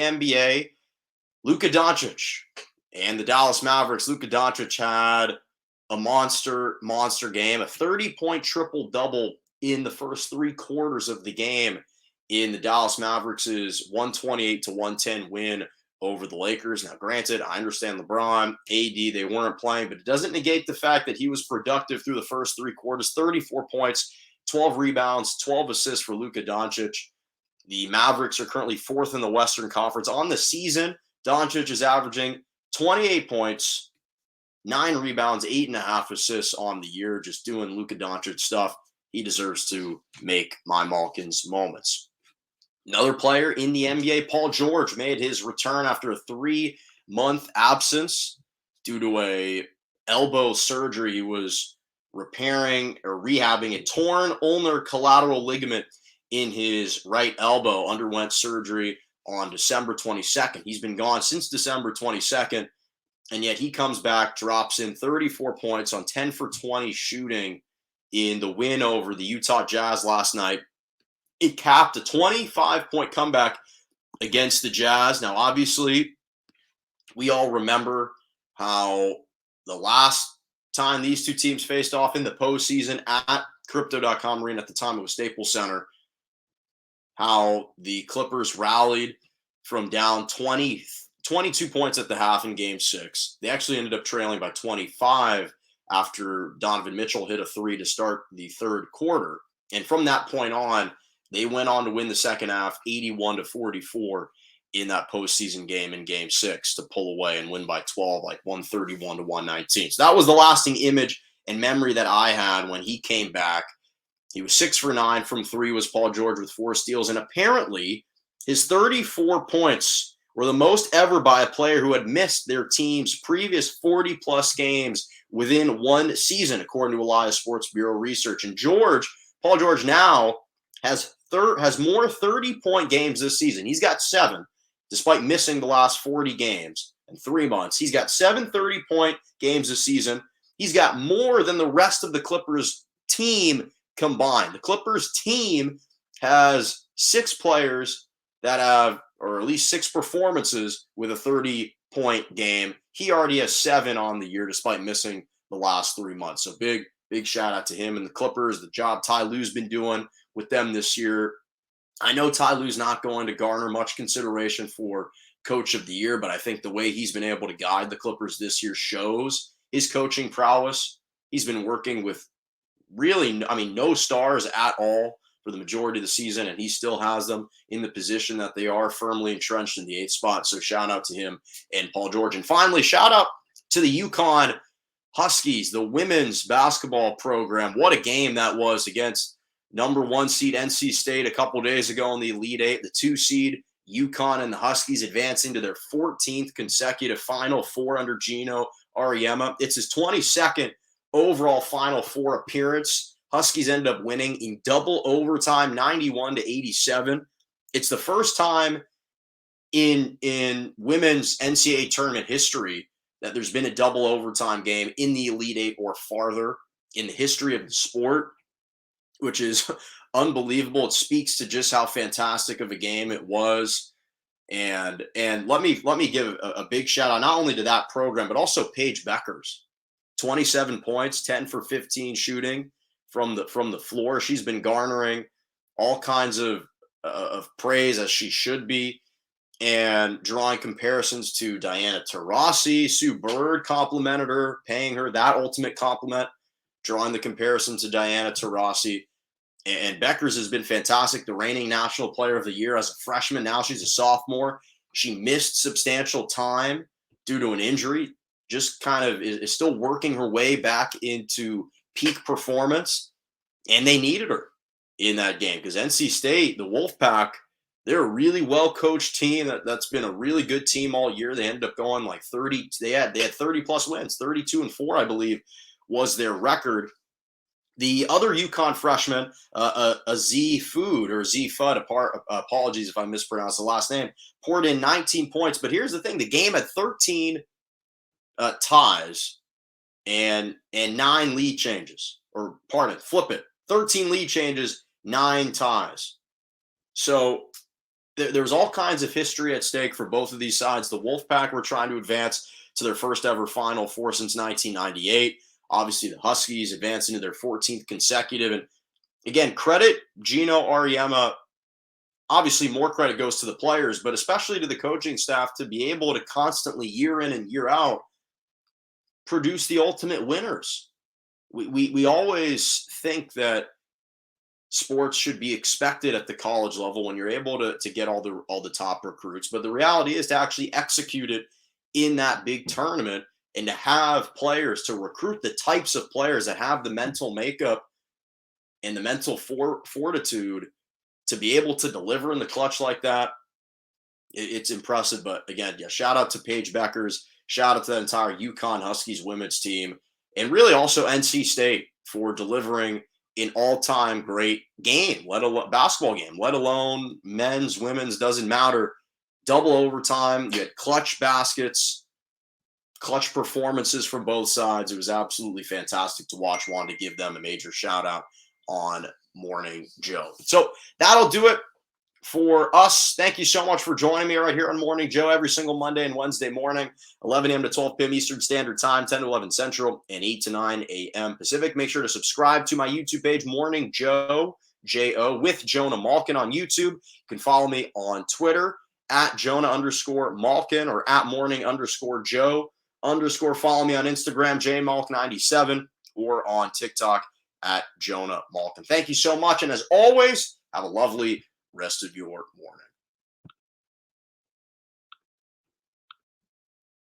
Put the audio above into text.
NBA, Luka Doncic and the Dallas Mavericks. Luka Doncic had a monster game, a 30-point triple-double in the first 3 quarters of the game in the Dallas Mavericks' 128-110 win over the Lakers. Now, granted, I understand LeBron, AD, they weren't playing, but it doesn't negate the fact that he was productive through the first 3 quarters. 34 points, 12 rebounds, 12 assists for Luka Doncic. The Mavericks are currently 4th in the Western Conference. On the season, Doncic is averaging 28 points, 9 rebounds, 8.5 assists on the year, just doing Luka Doncic stuff. He deserves to make my Malkin's moments. Another player in the NBA, Paul George, made his return after a 3-month absence due to a elbow surgery. He was repairing or rehabbing a torn ulnar collateral ligament in his right elbow, underwent surgery on December 22nd. He's been gone since December 22nd, and yet he comes back, drops in 34 points on 10 for 20 shooting in the win over the Utah Jazz last night. It capped a 25-point comeback against the Jazz. Now, obviously, we all remember how the last time these two teams faced off in the postseason at Crypto.com Arena, at the time it was Staples Center, how the Clippers rallied from down 22 points at the half in Game 6. They actually ended up trailing by 25 after Donovan Mitchell hit a 3 to start the third quarter. And from that point on, they went on to win the second half 81-44 in that postseason game in Game 6 to pull away and win by 12, like 131-119. So that was the lasting image and memory that I had when he came back. He was 6 for 9 from 3, was Paul George with 4 steals. And apparently his 34 points were the most ever by a player who had missed their team's previous 40-plus games within one season, according to Elias Sports Bureau research. And Paul George now has more 30-point games this season. He's got 7, despite missing the last 40 games in 3 months. He's got 7 30-point games this season. He's got more than the rest of the Clippers team combined. The Clippers team has 6 players that have, or at least 6 performances with a 30-point game. He already has 7 on the year, despite missing the last 3 months. So big shout out to him and the Clippers, the job Ty Lue's been doing with them this year. I know Ty Lue's not going to garner much consideration for Coach of the Year, but I think the way he's been able to guide the Clippers this year shows his coaching prowess. He's been working with really, no stars at all for the majority of the season, and he still has them in the position that they are, firmly entrenched in the 8th spot. So shout out to him and Paul George. And finally, shout out to the UConn Huskies, the women's basketball program. What a game that was against number 1 seed NC State a couple days ago in the Elite 8. The 2 seed UConn and the Huskies advancing to their 14th consecutive Final Four under Gino Auriemma. It's his 22nd overall Final Four appearance. Huskies ended up winning in double overtime, 91-87. It's the first time in women's NCAA tournament history that there's been a double overtime game in the Elite 8 or farther in the history of the sport, which is unbelievable. It speaks to just how fantastic of a game it was. And let me give a big shout out not only to that program, but also Paige Bueckers. 27 points, 10 for 15 shooting from the floor. She's been garnering all kinds of praise, as she should be, and drawing comparisons to Diana Taurasi. Sue Bird complimented her, paying her that ultimate compliment, drawing the comparison to Diana Taurasi. And Bueckers has been fantastic, the reigning National Player of the Year as a freshman. Now she's a sophomore. She missed substantial time due to an injury, just kind of is still working her way back into peak performance. And they needed her in that game because NC State, the Wolfpack, they're a really well-coached team that's been a really good team all year. They ended up going like 30. They had 30-plus wins, 32-4, I believe, was their record. The other UConn freshman, Z Fudd, apologies if I mispronounced the last name, poured in 19 points. But here's the thing. The game had 13 ties and 9 lead changes. Or, flip it. 13 lead changes, 9 ties. So there was all kinds of history at stake for both of these sides. The Wolfpack were trying to advance to their first ever Final Four since 1998. Obviously, the Huskies advancing to their 14th consecutive. And again, credit Gino Auriemma. Obviously, more credit goes to the players, but especially to the coaching staff to be able to constantly, year in and year out, produce the ultimate winners. We always think that sports should be expected at the college level when you're able to get all the top recruits, but the reality is to actually execute it in that big tournament and to have players, to recruit the types of players that have the mental makeup and the mental fortitude to be able to deliver in the clutch like that. It's impressive. But again, yeah, shout out to Paige Bueckers, shout out to that entire UConn Huskies women's team, and really also NC State for delivering an all-time great game, let alone basketball game, let alone men's, women's, doesn't matter. Double overtime. You had clutch baskets, clutch performances from both sides. It was absolutely fantastic to watch. Wanted to give them a major shout out on Morning Joe. So that'll do it for us. Thank you so much for joining me right here on Morning Joe every single Monday and Wednesday morning, 11 a.m. to 12 p.m. Eastern Standard Time, 10 to 11 Central, and 8 to 9 a.m. Pacific. Make sure to subscribe to my YouTube page, Morning Joe, J-O, with Jonah Malkin on YouTube. You can follow me on Twitter at Jonah_Malkin or at Morning_Joe_. Follow me on Instagram, JMalk97, or on TikTok at Jonah Malkin. Thank you so much. And as always, have a lovely rest of your morning.